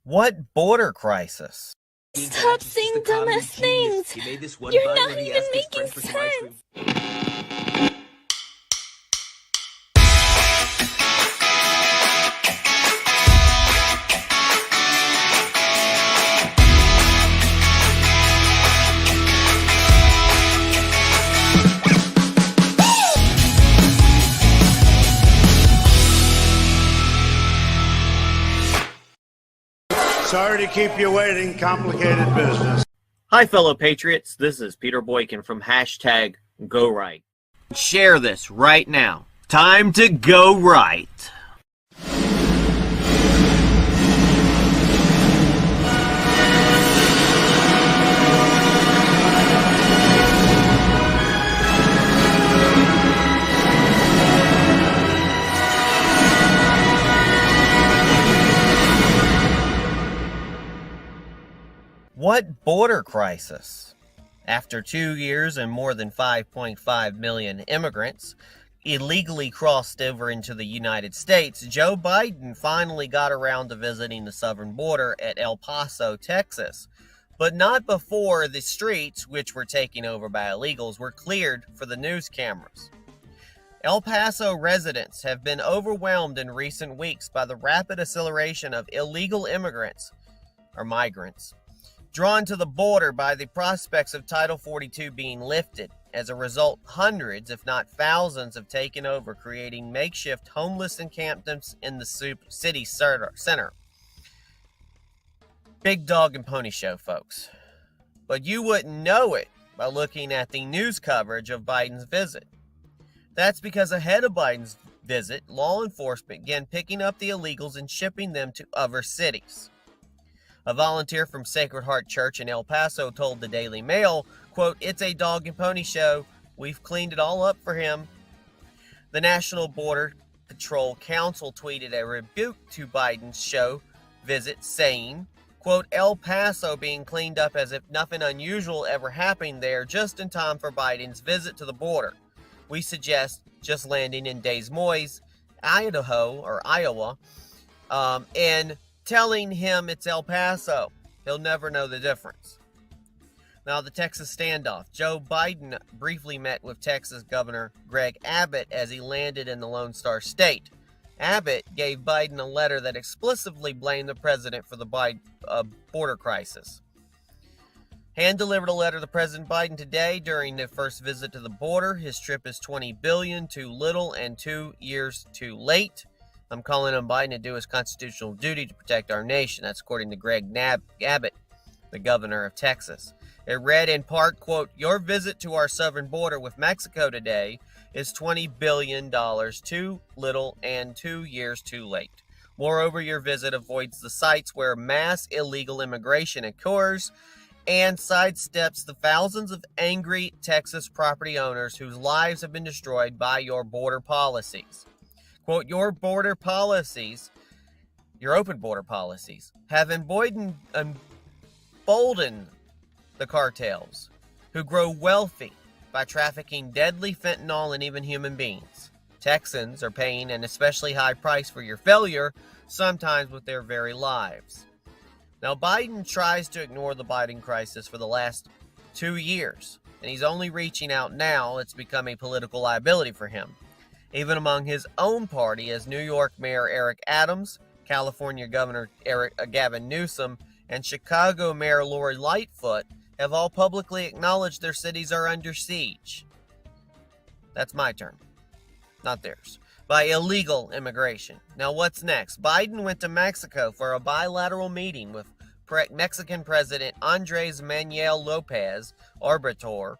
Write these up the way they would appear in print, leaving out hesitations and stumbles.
What border crisis? Stop saying dumbass things! You're not even making sense! Sorry to keep you waiting. Complicated business. Hi, fellow patriots. This is Peter Boykin from #GoRight. Share this right now. Time to go right. What border crisis? After 2 years and more than 5.5 million immigrants illegally crossed over into the United States, Joe Biden finally got around to visiting the southern border at El Paso, Texas. But not before the streets, which were taken over by illegals, were cleared for the news cameras. El Paso residents have been overwhelmed in recent weeks by the rapid acceleration of illegal immigrants, or migrants, drawn to the border by the prospects of Title 42 being lifted. As a result, hundreds, if not thousands, have taken over, creating makeshift homeless encampments in the city center. Big dog and pony show, folks. But you wouldn't know it by looking at the news coverage of Biden's visit. That's because ahead of Biden's visit, law enforcement began picking up the illegals and shipping them to other cities. A volunteer from Sacred Heart Church in El Paso told the Daily Mail, quote, "It's a dog and pony show. We've cleaned it all up for him." The National Border Patrol Council tweeted a rebuke to Biden's show visit, saying, quote, "El Paso being cleaned up as if nothing unusual ever happened there, just in time for Biden's visit to the border. We suggest just landing in Des Moines, Iowa, and telling him it's El Paso. He'll never know the difference." Now, the Texas standoff. Joe Biden briefly met with Texas Governor Greg Abbott as he landed in the Lone Star State. Abbott gave Biden a letter that explicitly blamed the president for the border crisis. Hand-delivered a letter to President Biden today during the first visit to the border. His trip is $20 billion too little and 2 years too late. I'm calling on Biden to do his constitutional duty to protect our nation. That's according to Greg Abbott, the governor of Texas. It read in part, quote, "Your visit to our southern border with Mexico today is $20 billion too little and 2 years too late. Moreover, your visit avoids the sites where mass illegal immigration occurs and sidesteps the thousands of angry Texas property owners whose lives have been destroyed by your border policies. Quote, your open border policies have emboldened the cartels who grow wealthy by trafficking deadly fentanyl and even human beings. Texans are paying an especially high price for your failure, sometimes with their very lives." Now, Biden tries to ignore the Biden crisis for the last 2 years, and he's only reaching out now. It's become a political liability for him. Even among his own party, as New York Mayor Eric Adams, California Governor Gavin Newsom, and Chicago Mayor Lori Lightfoot have all publicly acknowledged their cities are under siege. That's my term, not theirs. By illegal immigration. Now, what's next? Biden went to Mexico for a bilateral meeting with Mexican President Andres Manuel Lopez Obrador,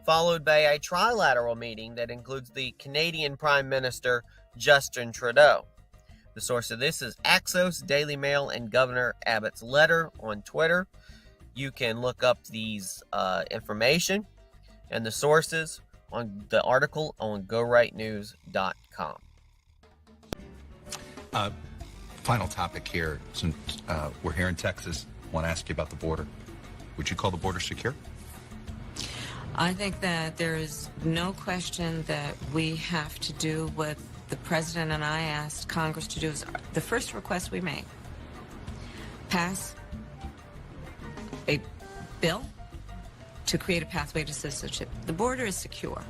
followed by a trilateral meeting that includes the Canadian Prime Minister Justin Trudeau. The source of this is Axios, Daily Mail, and Governor Abbott's letter on Twitter. You can look up these information and the sources on the article on GoRightNews.com. Final topic here. Since we're here in Texas, I want to ask you about the border. Would you call the border secure? I think that there is no question that we have to do what the president and I asked Congress to do. Is the first request we made pass a bill to create a pathway to citizenship. The border is secure,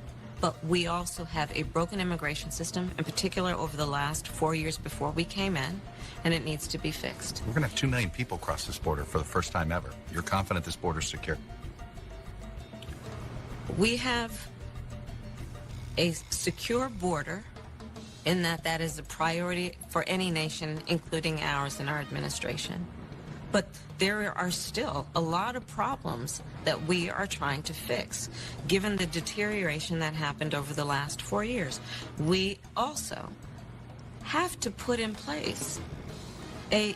but we also have a broken immigration system, in particular over the last 4 years before we came in, and it needs to be fixed. We're going to have 2 million people cross this border for the first time ever. You're confident this border's secure? We have a secure border in that is a priority for any nation, including ours and our administration. But there are still a lot of problems that we are trying to fix, given the deterioration that happened over the last 4 years. We also have to put in place a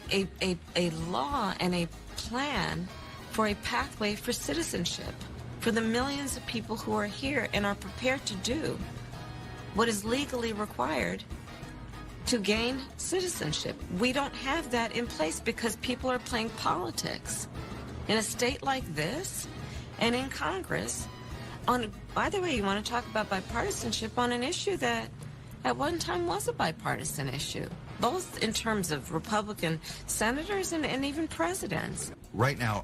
law and a plan for a pathway for citizenship for the millions of people who are here and are prepared to do what is legally required to gain citizenship. We don't have that in place because people are playing politics in a state like this and in Congress. By the way, you want to talk about bipartisanship on an issue that at one time was a bipartisan issue, both in terms of Republican senators and even presidents. Right now,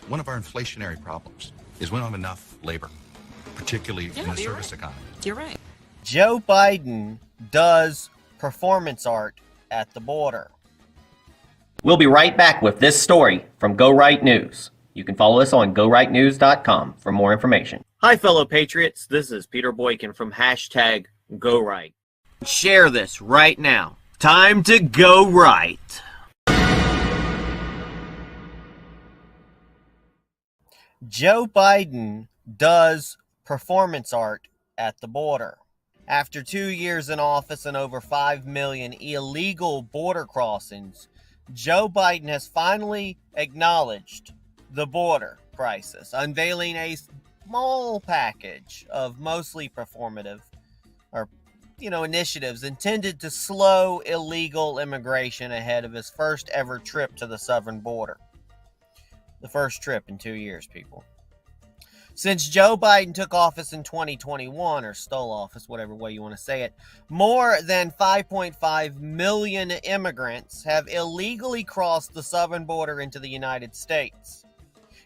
one of our inflationary problems is we don't have enough labor, particularly in the service economy. You're right. Joe Biden does performance art at the border. We'll be right back with this story from Go Right News. You can follow us on GoRightNews.com for more information. Hi, fellow patriots. This is Peter Boykin from hashtag GoRight. Share this right now. Time to go right. Joe Biden does performance art at the border. After 2 years in office and over 5 million illegal border crossings, Joe Biden has finally acknowledged the border crisis, unveiling a small package of mostly performative initiatives intended to slow illegal immigration ahead of his first ever trip to the southern border. The first trip in 2 years, people. Since Joe Biden took office in 2021, or stole office, whatever way you want to say it, more than 5.5 million immigrants have illegally crossed the southern border into the United States.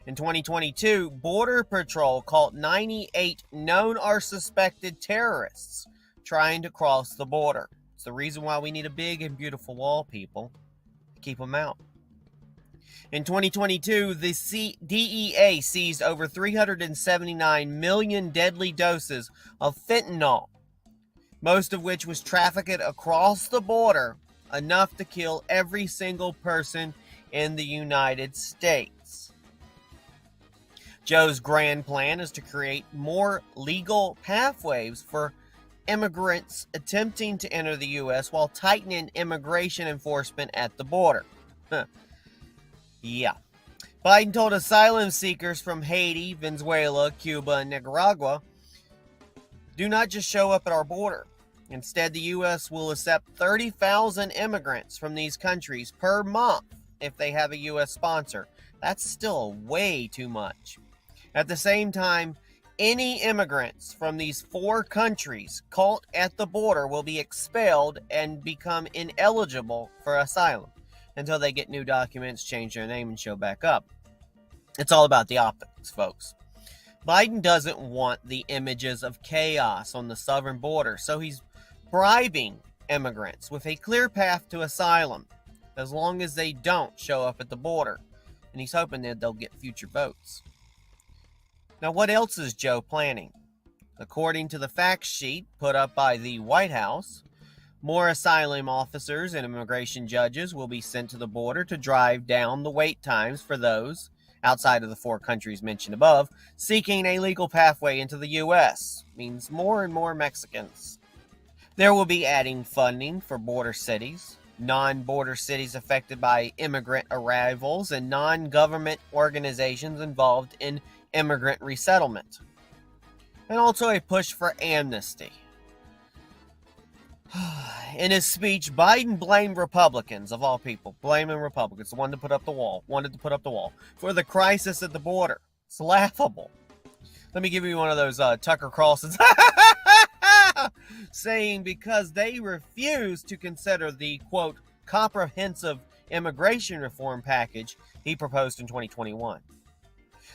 In 2022, Border Patrol caught 98 known or suspected terrorists trying to cross the border. It's the reason why we need a big and beautiful wall, people, to keep them out. In 2022, the DEA seized over 379 million deadly doses of fentanyl, most of which was trafficked across the border, enough to kill every single person in the United States. Joe's grand plan is to create more legal pathways for immigrants attempting to enter the U.S. while tightening immigration enforcement at the border. Yeah. Biden told asylum seekers from Haiti, Venezuela, Cuba, and Nicaragua, do not just show up at our border. Instead, the U.S. will accept 30,000 immigrants from these countries per month if they have a U.S. sponsor. That's still way too much. At the same time, any immigrants from these 4 countries caught at the border will be expelled and become ineligible for asylum until they get new documents, change their name, and show back up. It's all about the optics, folks. Biden doesn't want the images of chaos on the southern border, so he's bribing immigrants with a clear path to asylum as long as they don't show up at the border. And he's hoping that they'll get future votes. Now, what else is Joe planning? According to the fact sheet put up by the White House, more asylum officers and immigration judges will be sent to the border to drive down the wait times for those, outside of the 4 countries mentioned above, seeking a legal pathway into the U.S. Means more and more Mexicans. There will be adding funding for border cities, non-border cities affected by immigrant arrivals, and non-government organizations involved in immigrant resettlement. And also a push for amnesty. In his speech, Biden blamed Republicans, of all people, blaming Republicans, the one to put up the wall, wanted to put up the wall, for the crisis at the border. It's laughable. Let me give you one of those Tucker Carlson's saying because they refuse to consider the, quote, comprehensive immigration reform package he proposed in 2021.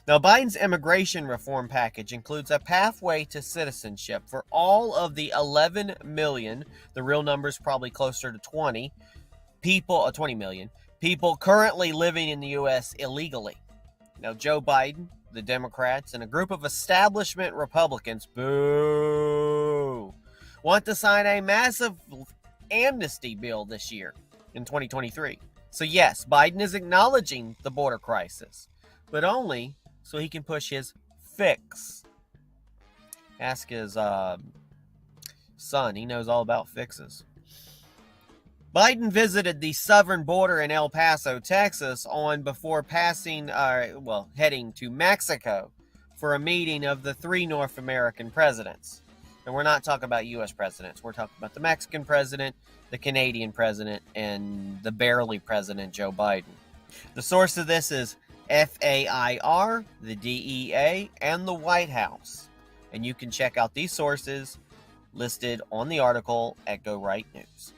Now, Biden's immigration reform package includes a pathway to citizenship for all of the 11 million, the real number is probably closer to 20 million people currently living in the U.S. illegally. Now, Joe Biden, the Democrats, and a group of establishment Republicans, boo, want to sign a massive amnesty bill this year in 2023. So yes, Biden is acknowledging the border crisis, but only so he can push his fix. Ask his son. He knows all about fixes. Biden visited the southern border in El Paso, Texas, before heading to Mexico for a meeting of the 3 North American presidents. And we're not talking about U.S. presidents. We're talking about the Mexican president, the Canadian president, and the barely president, Joe Biden. The source of this is FAIR, the DEA, and the White House. And you can check out these sources listed on the article at Go Right News.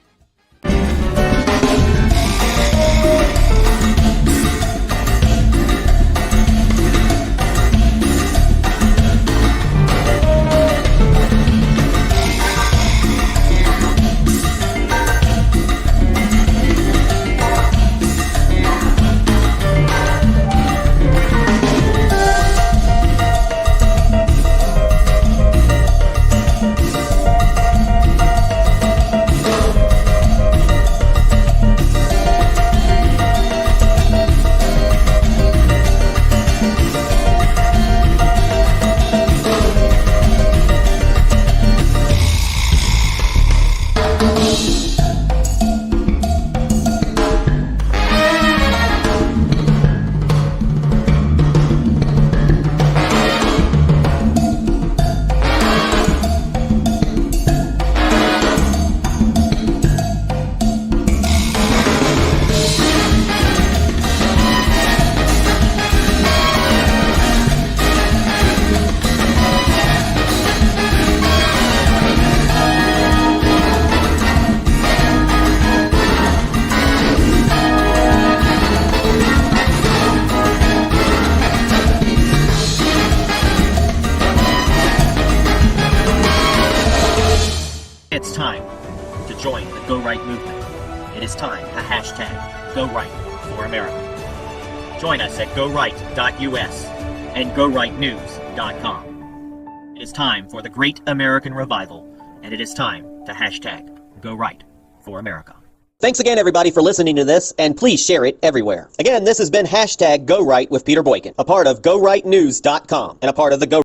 It's time to join the Go Right movement. It is time to hashtag Go Right for America. Join us at GoRight.us and GoRightNews.com. It is time for the Great American Revival, and it is time to hashtag Go Right for America. Thanks again, everybody, for listening to this, and please share it everywhere. Again, this has been hashtag Go Right with Peter Boykin, a part of GoRightNews.com and a part of the Go